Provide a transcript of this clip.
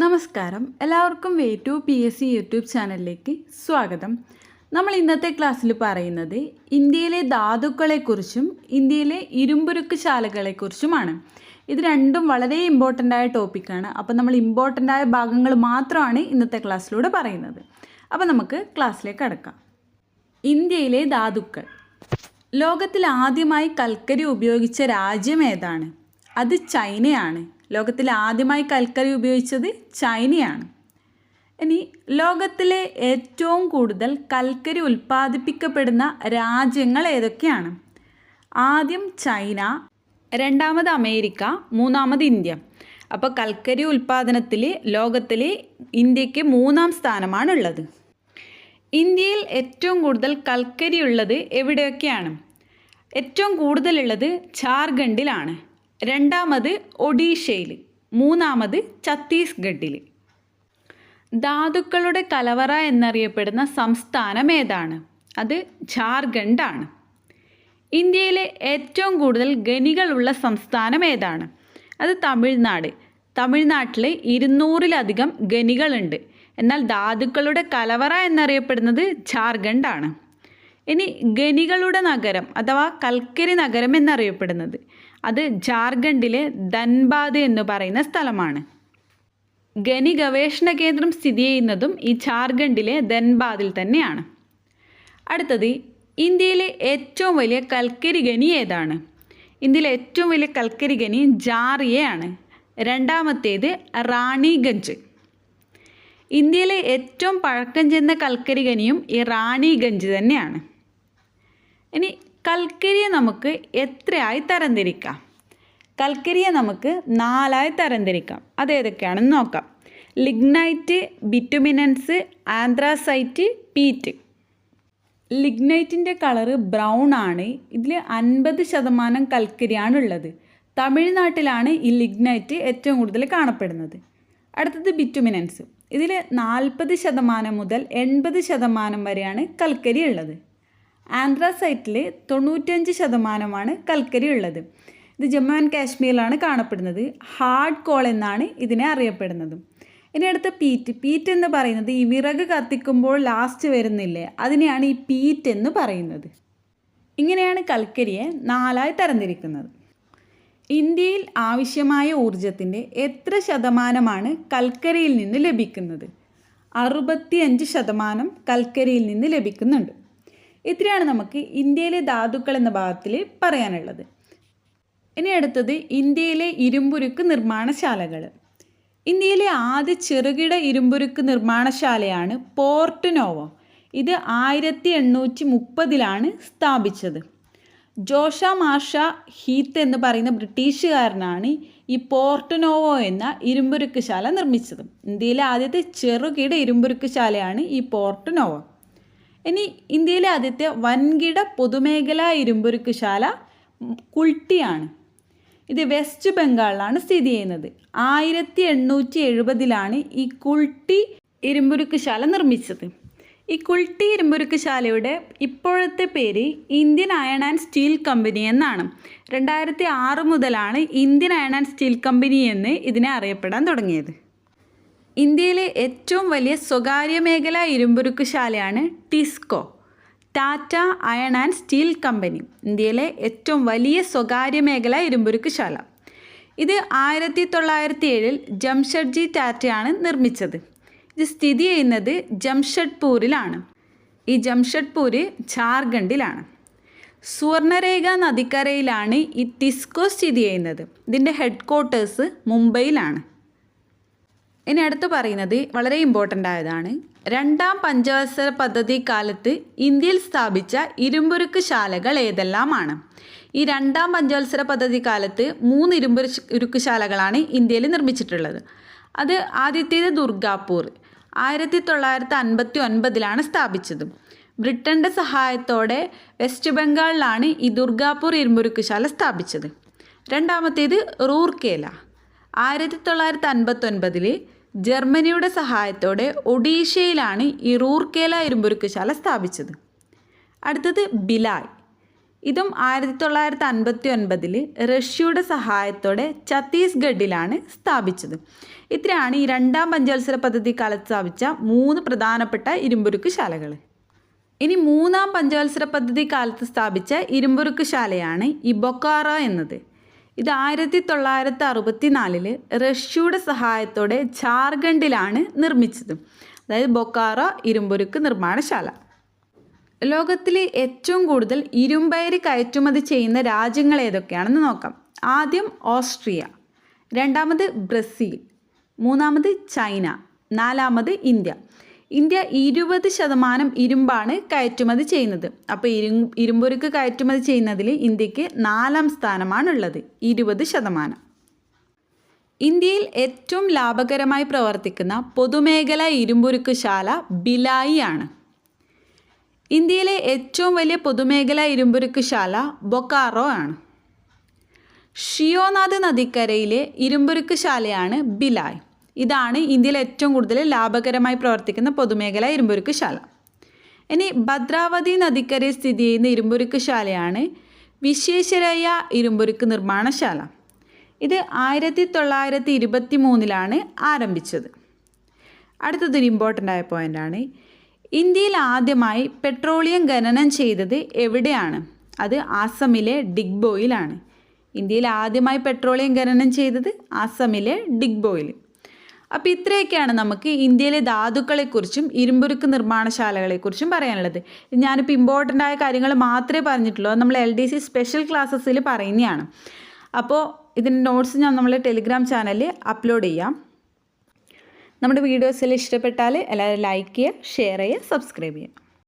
നമസ്കാരം, എല്ലാവർക്കും way to P S C YouTube ചാനലിലേക്ക് സ്വാഗതം. നമ്മൾ ഇന്നത്തെ ക്ലാസ്സിൽ പറയുന്നത് ഇന്ത്യയിലെ ധാതുക്കളെക്കുറിച്ചും ഇന്ത്യയിലെ ഇരുമ്പുരുക്ക് ശാലകളെക്കുറിച്ചുമാണ്. ഇത് രണ്ടും വളരെ ഇമ്പോർട്ടൻ്റ് ആയ ടോപ്പിക്കാണ്. അപ്പോൾ നമ്മൾ ഇമ്പോർട്ടൻ്റ് ആയ ഭാഗങ്ങൾ മാത്രമാണ് ഇന്നത്തെ ക്ലാസ്സിലൂടെ പറയുന്നത്. അപ്പോൾ നമുക്ക് ക്ലാസ്സിലേക്ക് കടക്കാം. ഇന്ത്യയിലെ ധാതുക്കൾ. ലോകത്തിൽ ആദ്യമായി കൽക്കരി ഉപയോഗിച്ച രാജ്യം ഏതാണ്? അത് ചൈനയാണ്. ലോകത്തിൽ ആദ്യമായി കൽക്കരി ഉപയോഗിച്ചത് ചൈനയാണ്. ഇനി ലോകത്തിലെ ഏറ്റവും കൂടുതൽ കൽക്കരി ഉൽപ്പാദിപ്പിക്കപ്പെടുന്ന രാജ്യങ്ങൾ ഏതൊക്കെയാണ്? ആദ്യം ചൈന, രണ്ടാമത് അമേരിക്ക, മൂന്നാമത് ഇന്ത്യ. അപ്പോൾ കൽക്കരി ഉൽപ്പാദനത്തിൽ ലോകത്തിൽ ഇന്ത്യക്ക് 3-ാം സ്ഥാനമാണുള്ളത്. ഇന്ത്യയിൽ ഏറ്റവും കൂടുതൽ കൽക്കരി ഉള്ളത് എവിടെയൊക്കെയാണ്? ഏറ്റവും കൂടുതലുള്ളത് ജാർഖണ്ഡിലാണ്, രണ്ടാമത് ഒഡീഷയിൽ, മൂന്നാമത് ഛത്തീസ്ഗഡിൽ. ധാതുക്കളുടെ കലവറ എന്നറിയപ്പെടുന്ന സംസ്ഥാനം ഏതാണ്? അത് ജാർഖണ്ഡാണ്. ഇന്ത്യയിലെ ഏറ്റവും കൂടുതൽ ഖനികളുള്ള സംസ്ഥാനം ഏതാണ്? അത് തമിഴ്നാട്. തമിഴ്നാട്ടിൽ 200-ലധികം ഖനികളുണ്ട്. എന്നാൽ ധാതുക്കളുടെ കലവറ എന്നറിയപ്പെടുന്നത് ജാർഖണ്ഡാണ്. ഇനി ഖനികളുടെ നഗരം അഥവാ കൽക്കരി നഗരം എന്നറിയപ്പെടുന്നത് അത് ജാർഖണ്ഡിലെ ധൻബാദ് എന്ന് പറയുന്ന സ്ഥലമാണ്. ഖനി ഗവേഷണ കേന്ദ്രം സ്ഥിതി ചെയ്യുന്നതും ഈ ജാർഖണ്ഡിലെ ധൻബാദിൽ തന്നെയാണ്. അടുത്തത്, ഇന്ത്യയിലെ ഏറ്റവും വലിയ കൽക്കരി ഖനി ഏതാണ്? ഇന്ത്യയിലെ ഏറ്റവും വലിയ കൽക്കരി ഖനി ജാറിയയാണ്. രണ്ടാമത്തേത് റാണിഗഞ്ച്. ഇന്ത്യയിലെ ഏറ്റവും പഴക്കം ചെന്ന കൽക്കരി ഖനിയും ഈ റാണിഗഞ്ച് തന്നെയാണ്. ഇനി കൽക്കരിയെ നമുക്ക് എത്രയായി തരംതിരിക്കാം? കൽക്കരിയെ നമുക്ക് 4ആയി തരംതിരിക്കാം. അതേതൊക്കെയാണെന്ന് നോക്കാം. Lignite, bituminous, anthracite, peat. ലിഗ്നൈറ്റിൻ്റെ കളറ് ബ്രൗൺ ആണ്. ഇതിൽ 50% കൽക്കരിയാണുള്ളത്. തമിഴ്നാട്ടിലാണ് ഈ ലിഗ്നൈറ്റ് ഏറ്റവും കൂടുതൽ കാണപ്പെടുന്നത്. അടുത്തത് ബിറ്റുമിനൻസ്. ഇതിൽ 40% മുതൽ 80% വരെയാണ് കൽക്കരി ഉള്ളത്. ആന്ത്രാസൈറ്റിൽ 95% കൽക്കരി ഉള്ളത്. ഇത് ജമ്മു ആൻഡ് കാശ്മീരിലാണ് കാണപ്പെടുന്നത്. ഹാർഡ് കോൾ എന്നാണ് ഇതിനെ അറിയപ്പെടുന്നത്. ഇനി അടുത്ത പീറ്റ്. പീറ്റ് എന്ന് പറയുന്നത് ഈ വിറക് കത്തിക്കുമ്പോൾ ലാസ്റ്റ് വരുന്നില്ലേ, അതിനെയാണ് ഈ പീറ്റ് എന്ന് പറയുന്നത്. ഇങ്ങനെയാണ് കൽക്കരിയെ 4ആയി തരംതിരിക്കുന്നത്. ഇന്ത്യയിൽ ആവശ്യമായ ഊർജത്തിൻ്റെ എത്ര ശതമാനമാണ് കൽക്കരിയിൽ നിന്ന് ലഭിക്കുന്നത്? 65% കൽക്കരിയിൽ നിന്ന് ലഭിക്കുന്നുണ്ട്. ഇത്രയാണ് നമുക്ക് ഇന്ത്യയിലെ ധാതുക്കൾ എന്ന ഭാഗത്തിൽ പറയാനുള്ളത്. ഇനി അടുത്തത് ഇന്ത്യയിലെ ഇരുമ്പുരുക്ക് നിർമ്മാണശാലകൾ. ഇന്ത്യയിലെ ആദ്യ ചെറുകിട ഇരുമ്പുരുക്ക് നിർമ്മാണശാലയാണ് പോർട്ട് നോവോ. ഇത് 1830-ലാണ് സ്ഥാപിച്ചത്. ജോഷ മാർഷ ഹീത്ത് എന്ന് പറയുന്ന ബ്രിട്ടീഷുകാരനാണ് ഈ പോർട്ട് നോവോ എന്ന ഇരുമ്പുരുക്ക് ശാല നിർമ്മിച്ചത്. ഇന്ത്യയിലെ ആദ്യത്തെ ചെറുകിട ഇരുമ്പുരുക്ക് ശാലയാണ് ഈ പോർട്ട് നോവോ. ഇനി ഇന്ത്യയിലെ ആദ്യത്തെ വൻകിട പൊതുമേഖലാ ഇരുമ്പുരുക്ക് ശാല കുൾട്ടിയാണ്. ഇത് വെസ്റ്റ് ബംഗാളിലാണ് സ്ഥിതി ചെയ്യുന്നത്. 1870-ലാണ് ഈ കുൾട്ടി ഇരുമ്പുരുക്ക് ശാല നിർമ്മിച്ചത്. ഈ കുൾട്ടി ഇരുമ്പുരുക്ക് ശാലയുടെ ഇപ്പോഴത്തെ പേര് Indian iron and steel company എന്നാണ്. 2006 മുതലാണ് Indian iron and steel company എന്ന് ഇതിനെ അറിയപ്പെടാൻ തുടങ്ങിയത്. ഇന്ത്യയിലെ ഏറ്റവും വലിയ സ്വകാര്യ മേഖലാ ഇരുമ്പുരുക്ക് ശാലയാണ് TISCO, Tata iron and steel company. ഇന്ത്യയിലെ ഏറ്റവും വലിയ സ്വകാര്യ മേഖലാ ഇരുമ്പുരുക്ക് ശാല. ഇത് 1907-ൽ ജംഷഡ്ജി ടാറ്റയാണ് നിർമ്മിച്ചത്. ഇത് സ്ഥിതി ചെയ്യുന്നത് ജംഷഡ്പൂരിലാണ്. ഈ ജംഷഡ്പൂർ ജാർഖണ്ഡിലാണ്. സുവർണരേഖ നദിക്കരയിലാണ് ഈ ടിസ്കോ സ്ഥിതി ചെയ്യുന്നത്. ഇതിൻ്റെ ഹെഡ് ക്വാർട്ടേഴ്സ് മുംബൈയിലാണ്. ഇനി അടുത്ത് പറയുന്നത് വളരെ ഇമ്പോർട്ടൻ്റ് ആയതാണ്. 2-ാം പഞ്ചവത്സര പദ്ധതി കാലത്ത് ഇന്ത്യയിൽ സ്ഥാപിച്ച ഇരുമ്പുരുക്ക് ശാലകൾ ഏതെല്ലാമാണ്? ഈ 2-ാം പഞ്ചവത്സര പദ്ധതി കാലത്ത് 3 ഇരുമ്പുരുക്ക് ശാലകളാണ് ഇന്ത്യയിൽ നിർമ്മിച്ചിട്ടുള്ളത്. അത് ആദ്യത്തേത് ദുർഗാപൂർ 1959-ലാണ് സ്ഥാപിച്ചത്. ബ്രിട്ടൻ്റെ സഹായത്തോടെ വെസ്റ്റ് ബംഗാളിലാണ് ഈ ദുർഗാപൂർ ഇരുമ്പുരുക്ക് ശാല സ്ഥാപിച്ചത്. രണ്ടാമത്തേത് റൂർക്കേല 1959-ൽ ജർമ്മനിയുടെ സഹായത്തോടെ ഒഡീഷയിലാണ് ഈ റൂർക്കേല ഇരുമ്പുരുക്ക് ശാല സ്ഥാപിച്ചത്. അടുത്തത് ഭിലായ് ഇതും 1959 റഷ്യയുടെ സഹായത്തോടെ ഛത്തീസ്ഗഡിലാണ് സ്ഥാപിച്ചത്. ഇത്രയാണ് ഈ രണ്ടാം പഞ്ചവത്സര പദ്ധതി കാലത്ത് സ്ഥാപിച്ച 3 പ്രധാനപ്പെട്ട ഇരുമ്പുരുക്ക് ശാലകൾ. ഇനി മൂന്നാം പഞ്ചവത്സര പദ്ധതി കാലത്ത് സ്ഥാപിച്ച ഇരുമ്പുരുക്ക് ശാലയാണ് ഈ ബൊക്കാറോ എന്നത്. ഇത് 1964 റഷ്യയുടെ സഹായത്തോടെ ജാർഖണ്ഡിലാണ് നിർമ്മിച്ചത്. അതായത് ബൊക്കാറോ ഇരുമ്പുരുക്ക് നിർമ്മാണശാല. ലോകത്തിലെ ഏറ്റവും കൂടുതൽ ഇരുമ്പയിര് കയറ്റുമതി ചെയ്യുന്ന രാജ്യങ്ങൾ ഏതൊക്കെയാണെന്ന് നോക്കാം. ആദ്യം ഓസ്ട്രിയ, രണ്ടാമത് ബ്രസീൽ, മൂന്നാമത് ചൈന, നാലാമത് ഇന്ത്യ. ഇന്ത്യ 20% ഇരുമ്പാണ് കയറ്റുമതി ചെയ്യുന്നത്. അപ്പോൾ ഇരുമ്പുരുക്ക് കയറ്റുമതി ചെയ്യുന്നതിൽ ഇന്ത്യക്ക് 4ാം സ്ഥാനമാണുള്ളത്, 20%. ഇന്ത്യയിൽ ഏറ്റവും ലാഭകരമായി പ്രവർത്തിക്കുന്ന പൊതുമേഖലാ ഇരുമ്പുരുക്ക് ശാല ഭിലായി ആണ്. ഇന്ത്യയിലെ ഏറ്റവും വലിയ പൊതുമേഖലാ ഇരുമ്പുരുക്ക് ശാല ബൊക്കാറോ ആണ്. ഷിയോനാഥ് നദിക്കരയിലെ ഇരുമ്പുരുക്ക് ശാലയാണ് ഭിലായ്. ഇതാണ് ഇന്ത്യയിൽ ഏറ്റവും കൂടുതൽ ലാഭകരമായി പ്രവർത്തിക്കുന്ന പൊതുമേഖലാ ഇരുമ്പുരുക്ക് ശാല. ഇനി ഭദ്രാവതി നദിക്കരയിൽ സ്ഥിതി ചെയ്യുന്ന ഇരുമ്പുരുക്ക് ശാലയാണ് വിശ്വേശ്വരയ്യ ഇരുമ്പുരുക്ക് നിർമ്മാണശാല. ഇത് 1923 ആരംഭിച്ചത്. അടുത്തതൊരു ഇമ്പോർട്ടൻ്റ് ആയ പോയിൻ്റാണ്. ഇന്ത്യയിൽ ആദ്യമായി പെട്രോളിയം ഖനനം ചെയ്തത് എവിടെയാണ്? അത് ആസമിലെ ഡിഗ്ബോയിലാണ്. ഇന്ത്യയിൽ ആദ്യമായി പെട്രോളിയം ഖനനം ചെയ്തത് ആസമിലെ ഡിഗ്ബോയിൽ. അപ്പോൾ ഇത്രയൊക്കെയാണ് നമുക്ക് ഇന്ത്യയിലെ ധാതുക്കളെക്കുറിച്ചും ഇരുമ്പുരുക്ക് നിർമ്മാണശാലകളെക്കുറിച്ചും പറയാനുള്ളത്. ഞാനിപ്പോൾ ഇമ്പോർട്ടൻ്റ് ആയ കാര്യങ്ങൾ മാത്രമേ പറഞ്ഞിട്ടുള്ളൂ. നമ്മൾ LDC സ്പെഷ്യൽ ക്ലാസ്സസിൽ പറയുന്നതാണ്. അപ്പോൾ ഇതിൻ്റെ നോട്ട്സ് ഞാൻ നമ്മളെ ടെലിഗ്രാം ചാനലിൽ അപ്ലോഡ് ചെയ്യാം. നമ്മുടെ വീഡിയോസിൽ ഇഷ്ടപ്പെട്ടാൽ എല്ലാവരും ലൈക്ക് ചെയ്യുക, ഷെയർ ചെയ്യുക, സബ്സ്ക്രൈബ് ചെയ്യുക.